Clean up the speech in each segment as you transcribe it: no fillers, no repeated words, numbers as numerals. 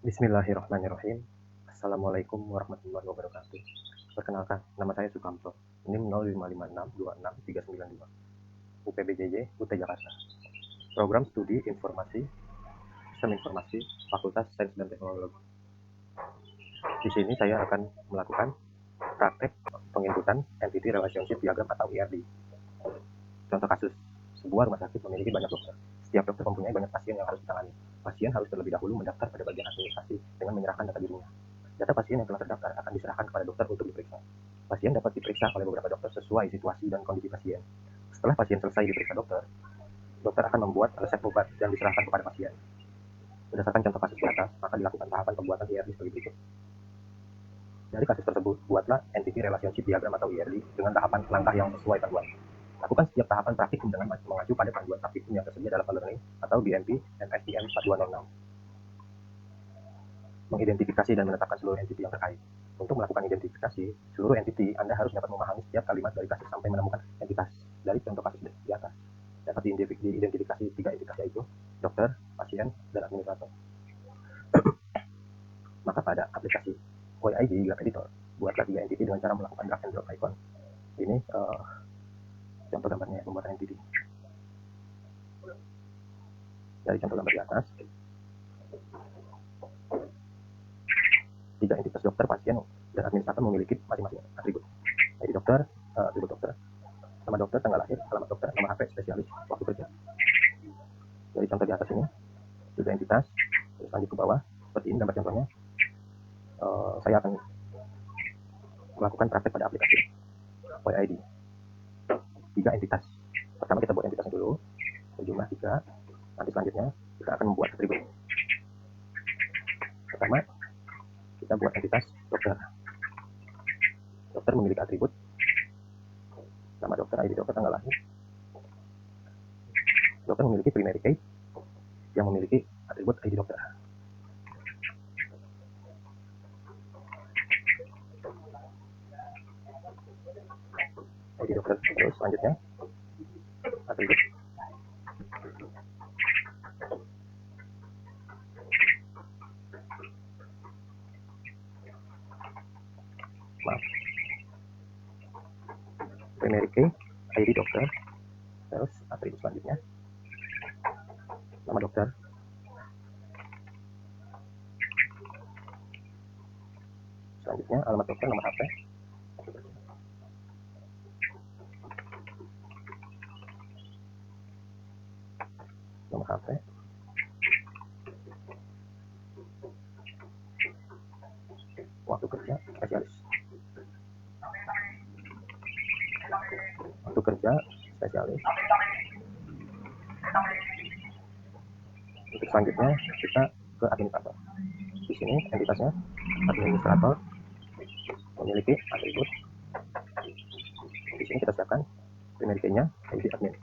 Bismillahirrahmanirrahim. Assalamualaikum warahmatullahi wabarakatuh. Perkenalkan, nama saya Sukamto. NIM 0556263992. UPBJJ, UT Jakarta. Program Studi Informasi, Sistem Informasi, Fakultas Sains dan Teknologi. Di sini saya akan melakukan praktek penginputan Entity Relationship Diagram atau ERD. Contoh kasus, sebuah rumah sakit memiliki banyak dokter. Setiap dokter mempunyai banyak pasien yang harus ditangani. Pasien harus terlebih dahulu mendaftar pada bagian administrasi dengan menyerahkan data dirinya. Data pasien yang telah terdaftar akan diserahkan kepada dokter untuk diperiksa. Pasien dapat diperiksa oleh beberapa dokter sesuai situasi dan kondisi pasien. Setelah pasien selesai diperiksa dokter, dokter akan membuat resep obat dan diserahkan kepada pasien. Berdasarkan contoh kasus di atas, maka dilakukan tahapan pembuatan ERD sebagai berikut. Dari kasus tersebut, buatlah Entity Relationship Diagram atau ERD dengan tahapan langkah yang sesuai panduan. Lakukan setiap tahapan praktikum dengan mengacu pada panduan praktikum yang tersedia dalam e-learning atau DMP MSTM 4206. Mengidentifikasi dan menetapkan seluruh entiti yang terkait. Untuk melakukan identifikasi seluruh entiti, Anda harus dapat memahami setiap kalimat dari kasus sampai menemukan entitas. Dari contoh kasus di atas, dapat diidentifikasi 3 entitas, yaitu dokter, pasien, dan administrator. Maka pada aplikasi OID Lab Editor, buatlah 3 entiti dengan cara melakukan drag and drop icon. Ini contoh gambarnya pembuatan entity. Dari contoh gambar di atas, 3 entitas dokter, pasien, dan administrator memiliki masing-masing atribut. Jadi dokter, atribut dokter, nama dokter, tanggal lahir, alamat dokter, nomor HP, spesialis, waktu kerja. Dari contoh di atas ini, 3 entitas, terus lanjut ke bawah, seperti ini gambar contohnya. Saya akan melakukan praktek pada aplikasi OID. 3 entitas. Pertama kita buat entitasnya dulu, berjumlah 3. Nanti selanjutnya kita akan membuat atribut. Pertama, kita buat entitas dokter. Dokter memiliki atribut nama dokter, ID dokter, tanggal lahir. Dokter memiliki primary key yang memiliki atribut ID dokter. ID dokter. Terus selanjutnya atribut primary key, ID dokter. Terus atribut selanjutnya nama dokter, selanjutnya alamat dokter, nomor HP, nomor HP, waktu kerja, spesialis. Waktu kerja, spesialis. Untuk selanjutnya kita ke administrator. Di sini entitasnya administrator memiliki atribut. Di sini kita siapkan primary key-nya ID admin.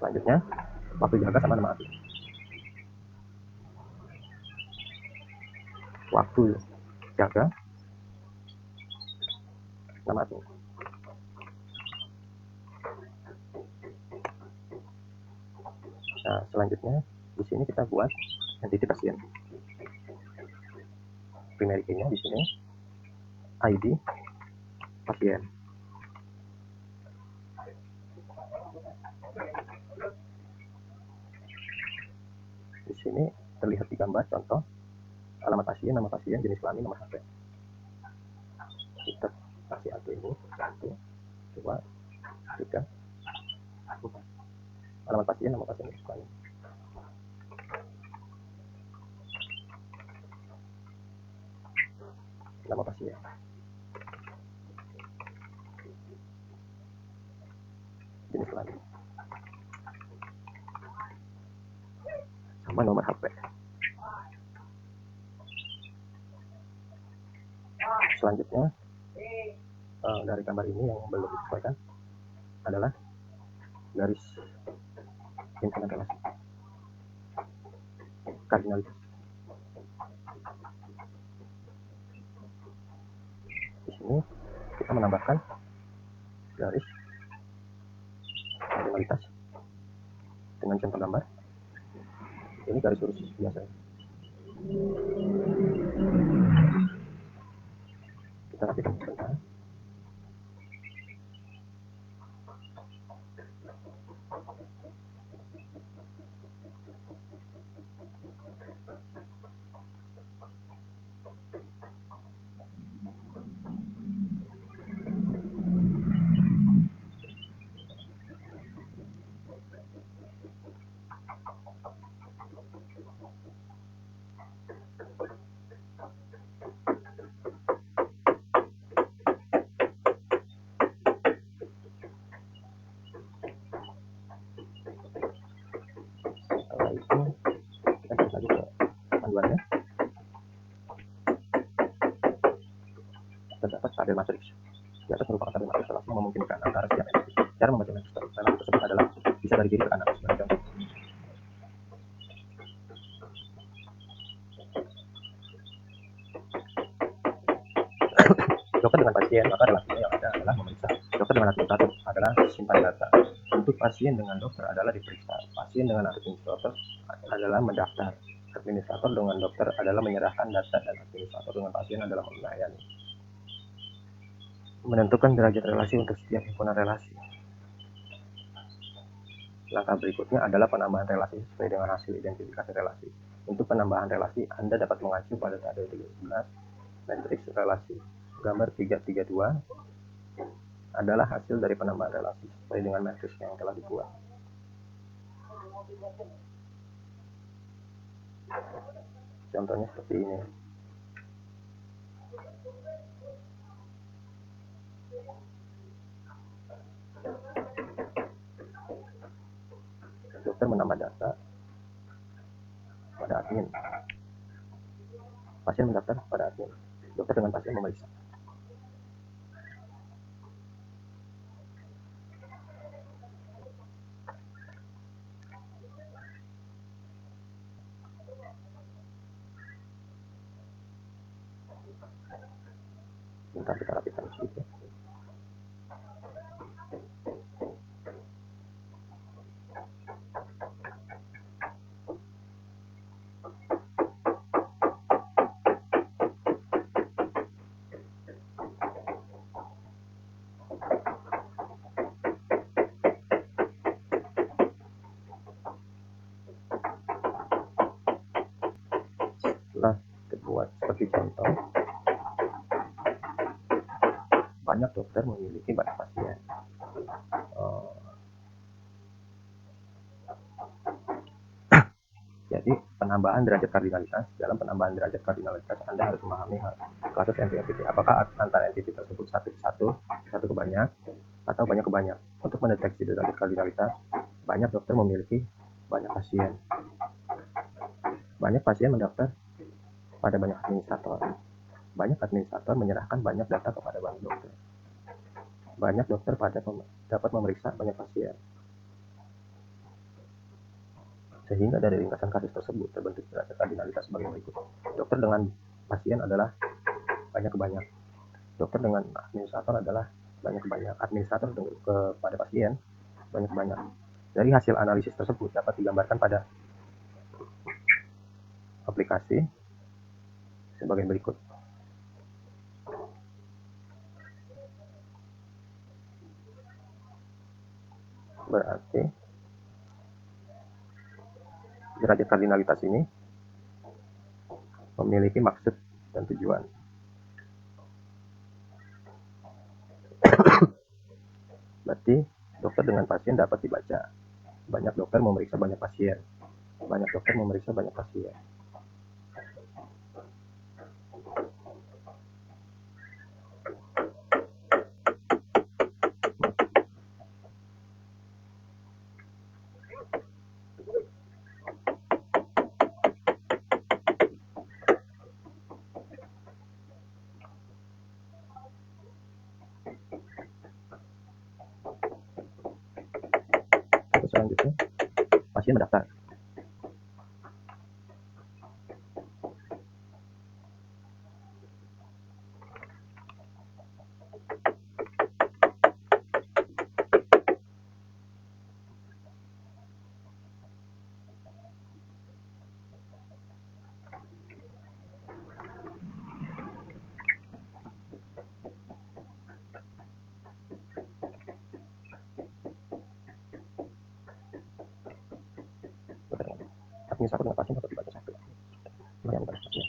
Selanjutnya waktu jaga sama nama admin. Waktu jaga nama admin. Nah, selanjutnya di sini kita buat entity pasien. Primary key-nya di sini ID pasien. Di sini terlihat di gambar contoh alamat pasien, nama pasien, jenis kelamin, nomor HP. Kita kasih satu ini, 1, 2, 3, 4. Alamat pasien, nama pasien, jenis kelamin. Nama pasien. Jenis kelamin. Sama nomor HP. Selanjutnya dari gambar ini yang belum disesuaikan adalah garis himpunan relasi kardinalitas. Di sini kita menambahkan garis kardinalitas dengan contoh gambar. Ini garis lurus biasa. Kita rapikan sebentar. Setelah itu kita balik lagi ke panduannya. Terdapat tabel matriks. Di atas merupakan tabel matriks relasi yang memungkinkan antara setiap entiti. Cara membaca matriks relasi tersebut adalah bisa dari kiri ke kanan. Sebagai contoh, dokter dengan pasien, maka relasinya yang ada adalah memeriksa. Dokter dengan administrator adalah simpan data. Untuk pasien dengan dokter adalah diperiksa. Pasien dengan administrator adalah mendaftar. Administrator dengan dokter adalah menyerahkan data, dan administrator dengan pasien adalah melayani. Menentukan derajat relasi untuk setiap himpunan relasi. Langkah berikutnya adalah penambahan relasi sesuai dengan hasil identifikasi relasi. Untuk penambahan relasi, Anda dapat mengacu pada tabel 13 matriks relasi. Gambar 332 adalah hasil dari penambahan relasi sesuai dengan matriks yang telah dibuat. Contohnya seperti ini. Dokter menambah data pada admin. Pasien mendaftar pada admin. Dokter dengan pasien memeriksa. Bentar, kita rapikan sedikit. Setelah dibuat seperti contoh, banyak dokter memiliki banyak pasien. Jadi penambahan derajat kardinalitas, dalam penambahan derajat kardinalitas Anda harus memahami kasus entiti. Apakah antara entiti tersebut satu ke banyak, atau banyak ke banyak. Untuk mendeteksi derajat kardinalitas, banyak dokter memiliki banyak pasien. Banyak pasien mendaftar pada banyak administrator. Banyak administrator menyerahkan banyak data kepada banyak dokter. Banyak dokter dapat memeriksa banyak pasien. Sehingga dari ringkasan kasus tersebut terbentuk derajat kardinalitas sebagai berikut. Dokter dengan pasien adalah banyak ke banyak. Dokter dengan administrator adalah banyak ke banyak. Administrator kepada pasien banyak ke banyak. Dari hasil analisis tersebut dapat digambarkan pada aplikasi sebagai berikut. Berarti derajat kardinalitas ini memiliki maksud dan tujuan. Berarti dokter dengan pasien dapat dibaca. Banyak dokter memeriksa banyak pasien. Banyak dokter memeriksa banyak pasien. Selanjutnya, pasien mendaftar. admin satu dengan pasien atau dibaca satu. Yang pada pasien.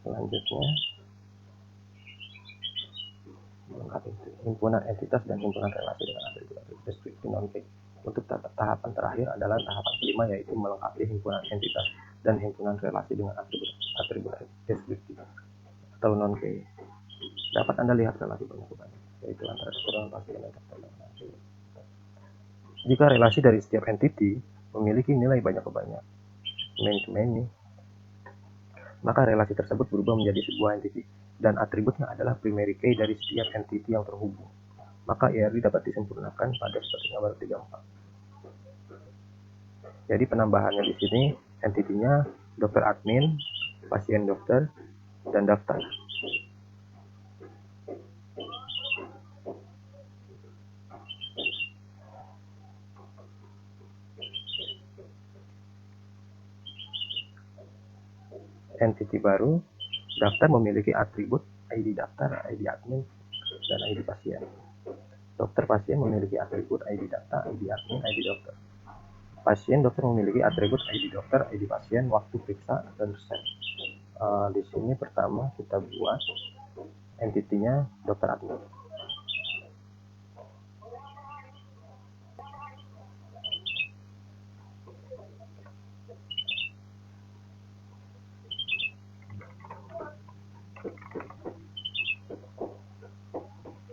Selanjutnya melengkapi himpunan entitas dan himpunan relasi dengan atribut deskripsi non-P. Untuk tahapan terakhir adalah tahapan kelima, yaitu melengkapi himpunan entitas dan himpunan relasi dengan atribut deskripsi atau non-P. Dapat Anda lihat relasi banyak, yaitu antara dokter dan pasien dan dokter dan pasien. Jika relasi dari setiap entiti memiliki nilai banyak many, maka relasi tersebut berubah menjadi sebuah entiti, dan atributnya adalah primary key dari setiap entiti yang terhubung. Maka IRD dapat disempurnakan pada seperti gambar 34. Jadi penambahannya di sini entitinya dokter admin, pasien dokter, dan daftar. Entiti baru, daftar memiliki atribut ID daftar, ID admin, dan ID pasien. Dokter pasien memiliki atribut ID data, ID admin, ID dokter. Pasien dokter memiliki atribut ID dokter, ID pasien, waktu periksa, dan resep. Di sini pertama kita buat entitinya dokter admin.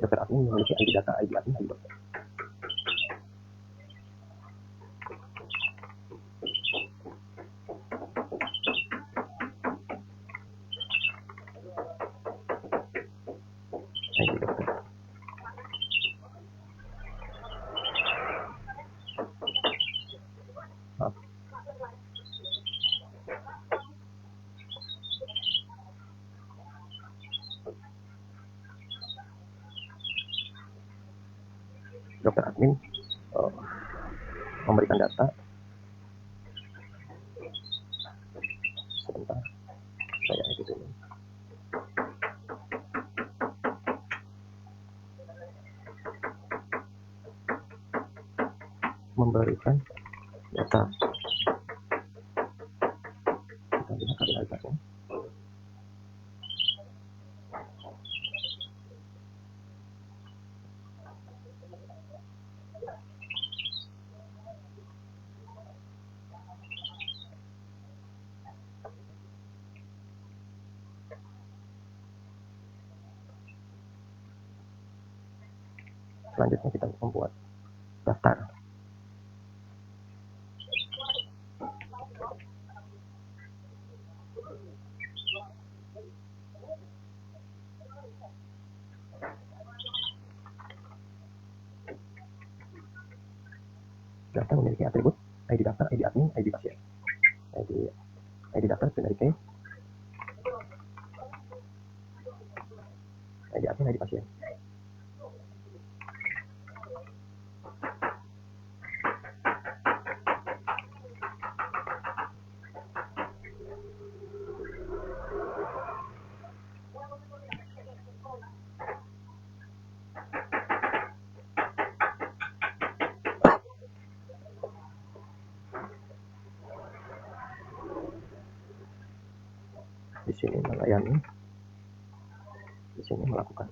Dokter admin memiliki ID data, ID admin, ID dokter. ID dokter. Dokter admin memberikan data. Sebentar, saya edit dulu. Memberikan data. Kita lihat kardinalitasnya. Selanjutnya kita membuat daftar. Daftar memiliki atribut ID daftar, ID admin, ID pasien. ID daftar primary key, ID admin, ID pasien. Di sini melayani, di sini melakukan.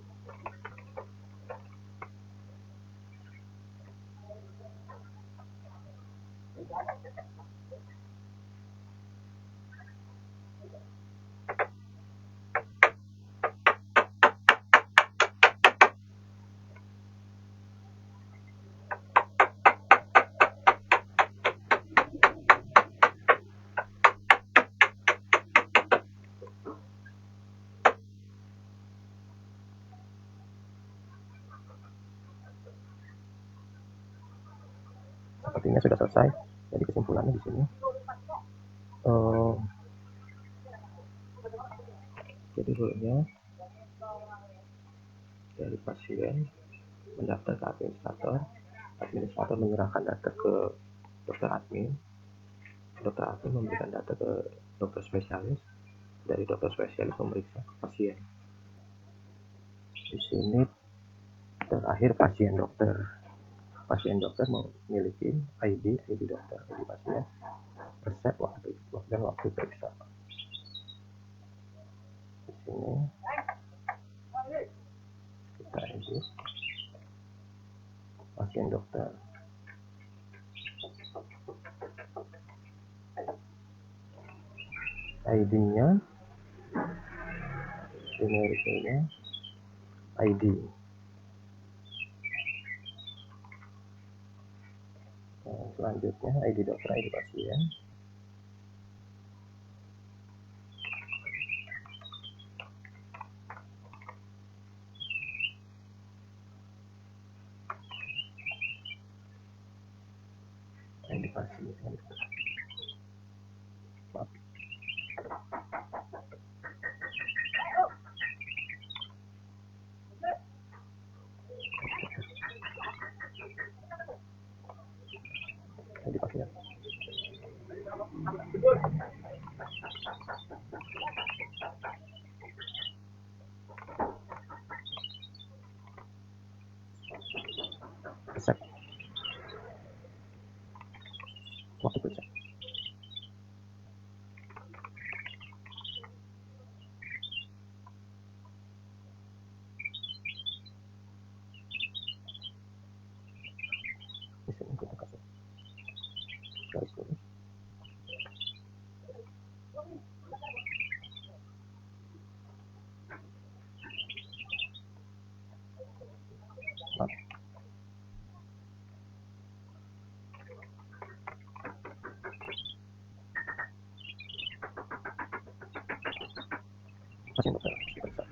Sepertinya sudah selesai. Jadi kesimpulannya di sini. Jadi dulunya dari pasien mendaftar ke administrator menyerahkan data ke dokter admin memberikan data ke dokter spesialis, dari dokter spesialis memeriksa pasien. Di sini terakhir pasien dokter memiliki ID dokter, ID pasien, resep dan waktu periksa. Di sini kita edit pasien dokter. ID-nya ini ID. Selanjutnya ID dokter, ID pasien. ID pasien. Maaf. ID pasien. Resep. Waktu periksa. Di sini kita kasih garis kuning. Pasien dokter diperiksa.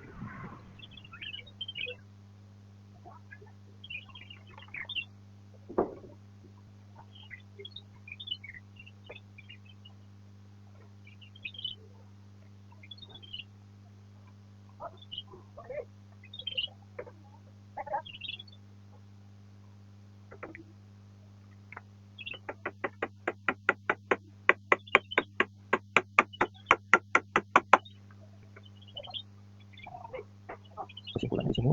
Kesimpulan di sini,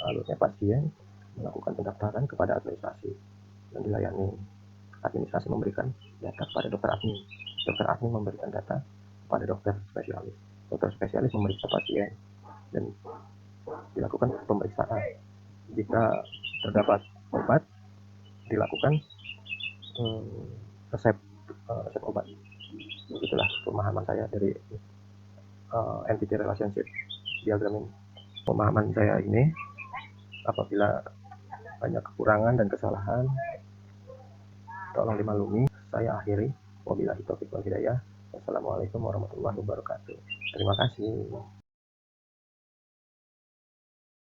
alurnya pasien melakukan pendaftaran kepada administrasi dan dilayani. Administrasi memberikan data kepada dokter admin. Dokter admin memberikan data kepada dokter spesialis. Dokter spesialis memeriksa pasien dan dilakukan pemeriksaan. Jika terdapat obat, dilakukan resep obat. Itulah pemahaman saya dari entity relationship diagram ini. Pemahaman saya ini, apabila banyak kekurangan dan kesalahan, tolong dimaklumi. Saya akhiri. Wabillahi taufiq wal hidayah. Wassalamualaikum warahmatullahi wabarakatuh. Terima kasih.